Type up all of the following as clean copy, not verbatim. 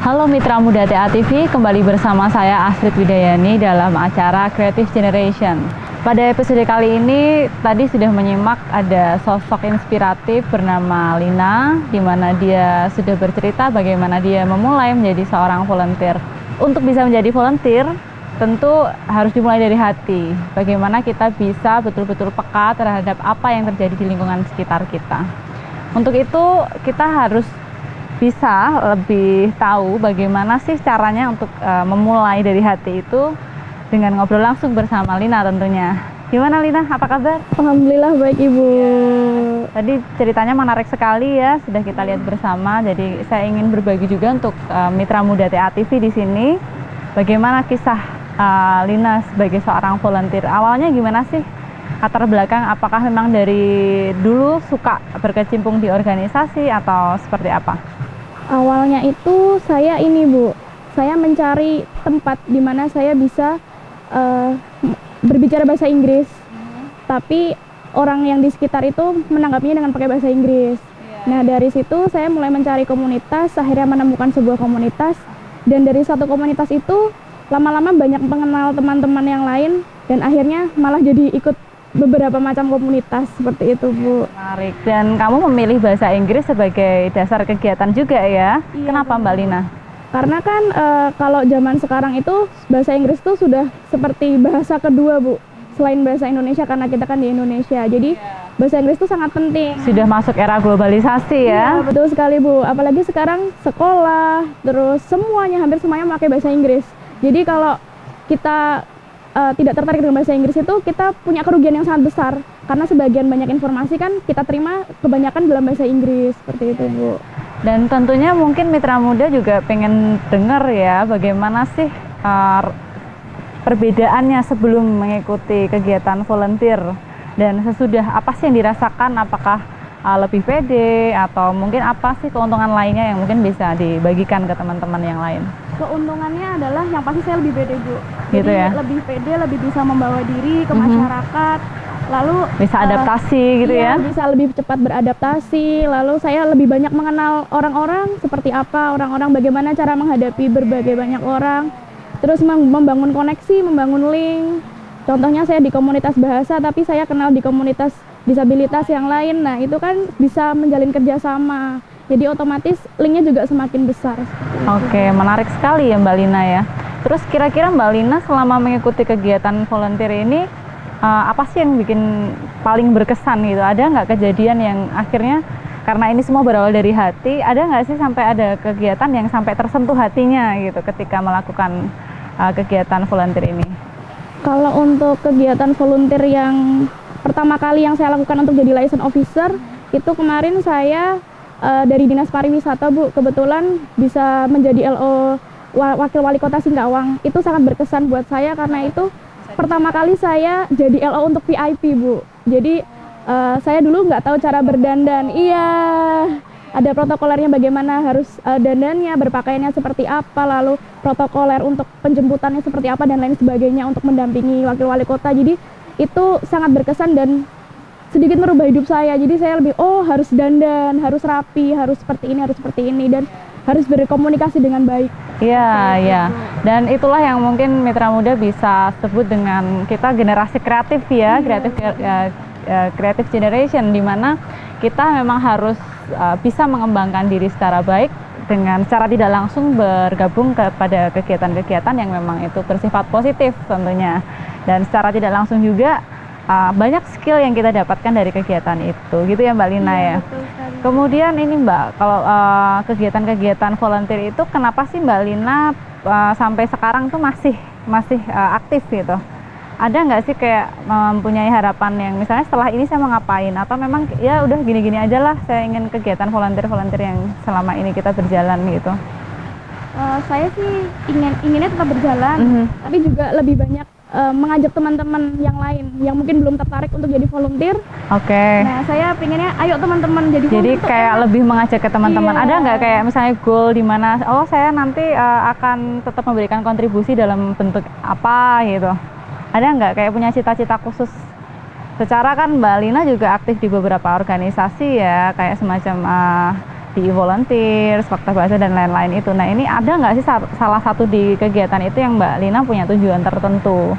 Halo Mitra Muda TA TV, kembali bersama saya Astrid Widayani dalam acara Creative Generation. Pada episode kali ini, tadi sudah menyimak ada sosok inspiratif bernama Lina, di mana dia sudah bercerita bagaimana dia memulai menjadi seorang volunteer. Untuk bisa menjadi volunteer, tentu harus dimulai dari hati. Bagaimana kita bisa betul-betul peka terhadap apa yang terjadi di lingkungan sekitar kita. Untuk itu, kita harus bisa lebih tahu bagaimana sih caranya untuk memulai dari hati itu dengan ngobrol langsung bersama Lina tentunya. Gimana Lina, apa kabar? Alhamdulillah baik Ibu. Tadi ceritanya menarik sekali ya, sudah kita lihat bersama. Jadi saya ingin berbagi juga untuk Mitra Muda TA TV di sini. Bagaimana kisah Lina sebagai seorang volunteer? Awalnya gimana sih? Latar belakang, apakah memang dari dulu suka berkecimpung di organisasi atau seperti apa? Awalnya itu saya saya mencari tempat di mana saya bisa berbicara bahasa Inggris. Tapi orang yang di sekitar itu menanggapinya dengan pakai bahasa Inggris. Nah dari situ saya mulai mencari komunitas, akhirnya menemukan sebuah komunitas. Dan dari satu komunitas itu lama-lama banyak mengenal teman-teman yang lain. Dan akhirnya malah jadi ikut beberapa macam komunitas seperti itu Bu. Menarik. Dan kamu memilih bahasa Inggris sebagai dasar kegiatan juga ya? Iya, Kenapa Mbak Lina? Karena kan kalau zaman sekarang itu bahasa Inggris tuh sudah seperti bahasa kedua Bu, selain bahasa Indonesia karena kita kan di Indonesia. Jadi bahasa Inggris itu sangat penting. Sudah masuk era globalisasi ya? Iya, betul sekali Bu. Apalagi sekarang sekolah, terus hampir semuanya memakai bahasa Inggris. Jadi kalau kita tidak tertarik dengan bahasa Inggris itu, kita punya kerugian yang sangat besar karena sebagian banyak informasi kan kita terima kebanyakan dalam bahasa Inggris seperti itu Bu. Dan tentunya mungkin Mitra Muda juga pengen dengar ya bagaimana sih perbedaannya sebelum mengikuti kegiatan volunteer dan sesudah, apa sih yang dirasakan, apakah lebih pede atau mungkin apa sih keuntungan lainnya yang mungkin bisa dibagikan ke teman-teman yang lain? Keuntungannya adalah yang pasti saya lebih pede Bu. Gitu Jadi ya? lebih pede, lebih bisa membawa diri ke masyarakat. Lalu Bisa adaptasi gitu iya, ya? bisa lebih cepat beradaptasi. Lalu saya lebih banyak mengenal orang-orang seperti apa, orang-orang bagaimana cara menghadapi berbagai banyak orang. Terus membangun koneksi, membangun link. Contohnya saya di komunitas bahasa, tapi saya kenal di komunitas disabilitas yang lain. Nah, itu kan bisa menjalin kerjasama. Jadi otomatis linknya juga semakin besar. Oke, menarik sekali ya Mbak Lina ya. Terus kira-kira Mbak Lina selama mengikuti kegiatan volunteer ini, apa sih yang bikin paling berkesan gitu? Ada nggak kejadian yang akhirnya, karena ini semua berawal dari hati, ada nggak sih sampai ada kegiatan yang sampai tersentuh hatinya gitu ketika melakukan kegiatan volunteer ini? Kalau untuk kegiatan volunteer yang pertama kali yang saya lakukan untuk jadi liaison officer, itu kemarin saya dari Dinas Pariwisata Bu, kebetulan bisa menjadi LO Wakil Wali Kota Singkawang. Itu sangat berkesan buat saya karena itu pertama kali saya jadi LO untuk VIP Bu. Jadi saya dulu nggak tahu cara berdandan. Iya, ada protokolernya bagaimana harus dandannya, berpakaiannya seperti apa, lalu protokoler untuk penjemputannya seperti apa dan lain sebagainya untuk mendampingi Wakil Wali Kota. Jadi itu sangat berkesan dan sedikit merubah hidup saya. Jadi saya lebih harus dandan, harus rapi, harus seperti ini dan harus berkomunikasi dengan baik. Iya, iya. Dan itulah yang mungkin Mitra Muda bisa sebut dengan kita generasi kreatif ya, creative generation, di mana kita memang harus bisa mengembangkan diri secara baik dengan secara tidak langsung bergabung kepada kegiatan-kegiatan yang memang itu bersifat positif tentunya. Dan secara tidak langsung juga banyak skill yang kita dapatkan dari kegiatan itu, gitu ya Mbak Lina ya. Kemudian ini Mbak, kalau kegiatan-kegiatan volunteer itu kenapa sih Mbak Lina sampai sekarang tuh masih aktif gitu? Ada nggak sih kayak mempunyai harapan yang misalnya setelah ini saya mau ngapain, atau memang ya udah gini-gini aja lah, saya ingin kegiatan volunteer yang selama ini kita berjalan gitu? Saya sih inginnya tetap berjalan, tapi juga lebih banyak mengajak teman-teman yang lain yang mungkin belum tertarik untuk jadi volunteer. Oke. Nah, saya pinginnya ayo teman-teman jadi volunteer. Jadi kayak lebih mengajak ke teman-teman. Iya. Ada nggak kayak misalnya goal di mana saya nanti akan tetap memberikan kontribusi dalam bentuk apa gitu? Ada nggak kayak punya cita-cita khusus? Secara kan Mbak Lina juga aktif di beberapa organisasi ya, kayak semacam PI volunteers, fakta bahasa dan lain-lain itu. Nah, ini ada nggak sih salah satu di kegiatan itu yang Mbak Lina punya tujuan tertentu?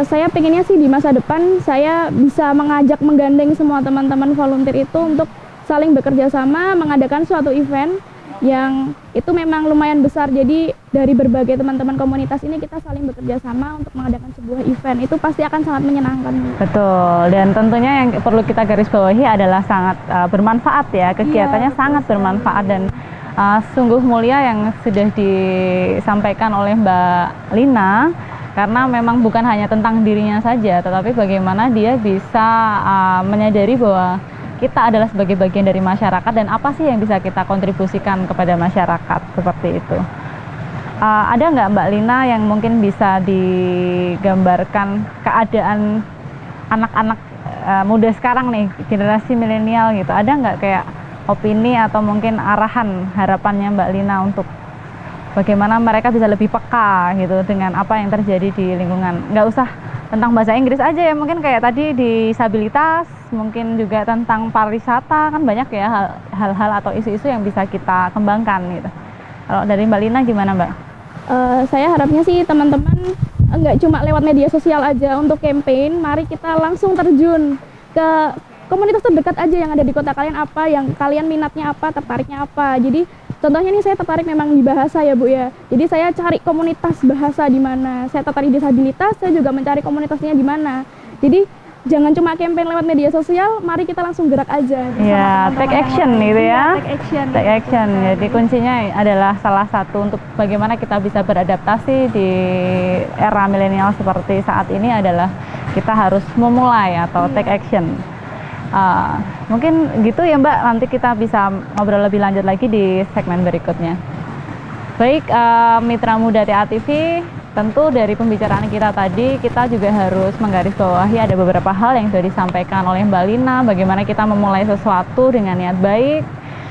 Saya pengennya sih di masa depan saya bisa menggandeng semua teman-teman volunteer itu untuk saling bekerja sama mengadakan suatu event yang itu memang lumayan besar. Jadi dari berbagai teman-teman komunitas ini kita saling bekerja sama untuk mengadakan sebuah event. Itu pasti akan sangat menyenangkan. Betul, dan tentunya yang perlu kita garis bawahi adalah sangat bermanfaat ya. Kegiatannya sangat bermanfaat dan sungguh mulia yang sudah disampaikan oleh Mbak Lina, karena memang bukan hanya tentang dirinya saja, tetapi bagaimana dia bisa menyadari bahwa kita adalah sebagai bagian dari masyarakat dan apa sih yang bisa kita kontribusikan kepada masyarakat, seperti itu. Ada nggak Mbak Lina yang mungkin bisa digambarkan keadaan anak-anak muda sekarang nih, generasi milenial gitu, ada nggak kayak opini atau mungkin arahan harapannya Mbak Lina untuk bagaimana mereka bisa lebih peka gitu dengan apa yang terjadi di lingkungan? Nggak usah tentang bahasa Inggris aja ya, mungkin kayak tadi disabilitas, mungkin juga tentang pariwisata, kan banyak ya hal-hal atau isu-isu yang bisa kita kembangkan gitu. Kalau dari Mbak Lina gimana Mbak? Saya harapnya sih teman-teman nggak cuma lewat media sosial aja untuk campaign, mari kita langsung terjun ke komunitas terdekat aja yang ada di kota kalian, apa yang kalian minatnya apa, tertariknya apa. Jadi contohnya nih saya tertarik memang di bahasa ya Bu ya. Jadi saya cari komunitas bahasa di mana. Saya tertarik disabilitas, saya juga mencari komunitasnya di mana. Jadi jangan cuma campaign lewat media sosial, mari kita langsung gerak aja. Ya, take action gitu ya. Take action. Take action. Jadi kuncinya adalah salah satu untuk bagaimana kita bisa beradaptasi di era milenial seperti saat ini adalah kita harus memulai atau take action. Mungkin gitu ya Mbak, nanti kita bisa ngobrol lebih lanjut lagi di segmen berikutnya. Baik, Mitra Muda TA TV, tentu dari pembicaraan kita tadi kita juga harus menggarisbawahi ada beberapa hal yang sudah disampaikan oleh Mbak Lina, bagaimana kita memulai sesuatu dengan niat baik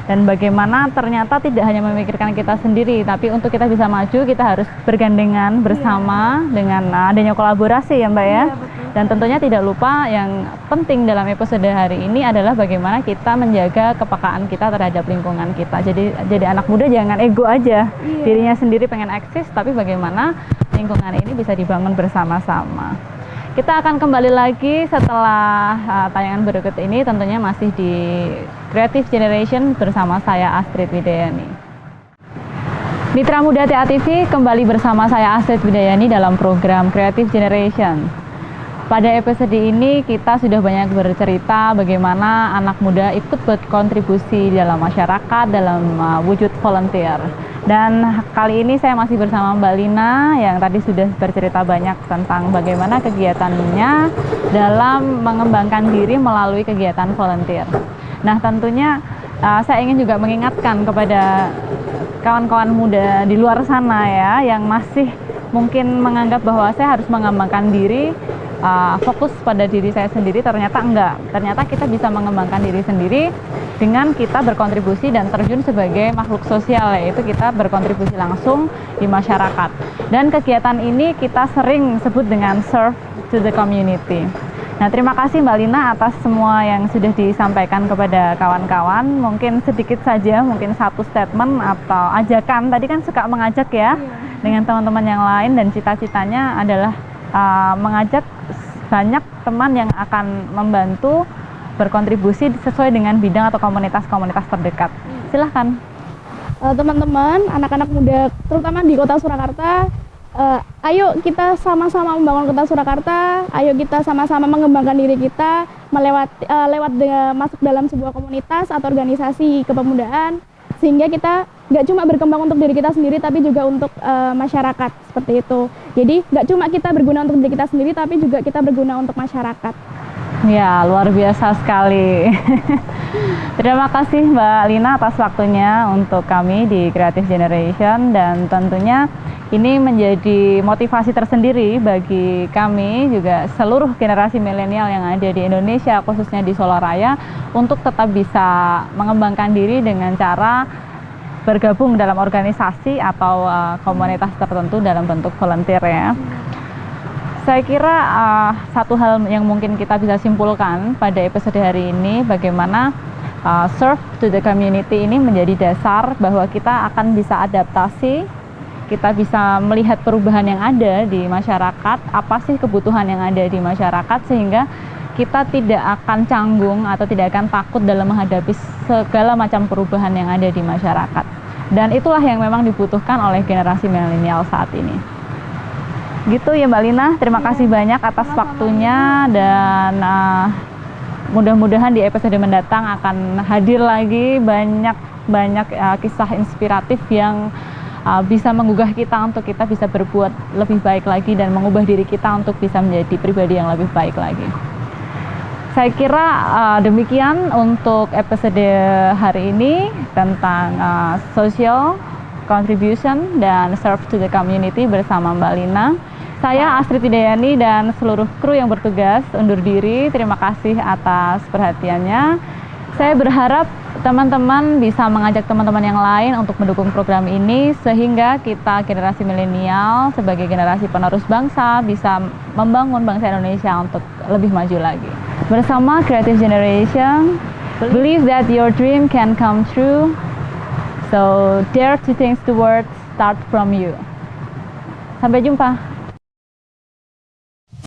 dan bagaimana ternyata tidak hanya memikirkan kita sendiri, tapi untuk kita bisa maju kita harus bergandengan bersama dengan adanya kolaborasi ya Mbak ya. Dan tentunya tidak lupa yang penting dalam episode hari ini adalah bagaimana kita menjaga kepekaan kita terhadap lingkungan kita. Jadi anak muda jangan ego aja, dirinya sendiri pengen eksis, tapi bagaimana lingkungan ini bisa dibangun bersama-sama. Kita akan kembali lagi setelah tayangan berikut ini, tentunya masih di Creative Generation bersama saya Astrid Widayani. Mitra Muda TA TV kembali bersama saya Astrid Widayani dalam program Creative Generation. Pada episode ini kita sudah banyak bercerita bagaimana anak muda ikut berkontribusi dalam masyarakat dalam wujud volunteer. Dan kali ini saya masih bersama Mbak Lina yang tadi sudah bercerita banyak tentang bagaimana kegiatannya dalam mengembangkan diri melalui kegiatan volunteer. Nah, tentunya saya ingin juga mengingatkan kepada kawan-kawan muda di luar sana ya yang masih mungkin menganggap bahwa saya harus mengembangkan diri, fokus pada diri saya sendiri. Ternyata enggak, ternyata kita bisa mengembangkan diri sendiri dengan kita berkontribusi dan terjun sebagai makhluk sosial, yaitu kita berkontribusi langsung di masyarakat. Dan kegiatan ini kita sering sebut dengan serve to the community. Nah, terima kasih Mbak Lina atas semua yang sudah disampaikan kepada kawan-kawan. Mungkin sedikit saja, mungkin satu statement atau ajakan. Tadi kan suka mengajak ya dengan teman-teman yang lain, dan cita-citanya adalah mengajak banyak teman yang akan membantu berkontribusi sesuai dengan bidang atau komunitas-komunitas terdekat. Silahkan. Teman-teman, anak-anak muda terutama di Kota Surakarta, ayo kita sama-sama membangun Kota Surakarta, ayo kita sama-sama mengembangkan diri kita masuk dalam sebuah komunitas atau organisasi kepemudaan, sehingga kita nggak cuma berkembang untuk diri kita sendiri, tapi juga untuk masyarakat, seperti itu. Jadi nggak cuma kita berguna untuk diri kita sendiri, tapi juga kita berguna untuk masyarakat. Ya, luar biasa sekali. Terima kasih Mbak Lina atas waktunya untuk kami di Creative Generation, dan tentunya ini menjadi motivasi tersendiri bagi kami juga seluruh generasi milenial yang ada di Indonesia, khususnya di Soloraya, untuk tetap bisa mengembangkan diri dengan cara bergabung dalam organisasi atau komunitas tertentu dalam bentuk volunteer ya. Saya kira satu hal yang mungkin kita bisa simpulkan pada episode hari ini, bagaimana serve to the community ini menjadi dasar bahwa kita akan bisa adaptasi, kita bisa melihat perubahan yang ada di masyarakat, apa sih kebutuhan yang ada di masyarakat, sehingga kita tidak akan canggung atau tidak akan takut dalam menghadapi segala macam perubahan yang ada di masyarakat. Dan itulah yang memang dibutuhkan oleh generasi milenial saat ini. Gitu ya Mbak Lina, terima kasih banyak atas waktunya, dan mudah-mudahan di episode mendatang akan hadir lagi banyak kisah inspiratif yang bisa menggugah kita untuk kita bisa berbuat lebih baik lagi dan mengubah diri kita untuk bisa menjadi pribadi yang lebih baik lagi. Saya kira demikian untuk episode hari ini tentang social contribution dan serve to the community bersama Mbak Lina. Saya Astrid Hidayani dan seluruh kru yang bertugas undur diri. Terima kasih atas perhatiannya. Saya berharap teman-teman bisa mengajak teman-teman yang lain untuk mendukung program ini sehingga kita generasi milenial sebagai generasi penerus bangsa bisa membangun bangsa Indonesia untuk lebih maju lagi. Bersama Creative Generation, believe that your dream can come true. So dare to change the world, start from you. Sampai jumpa.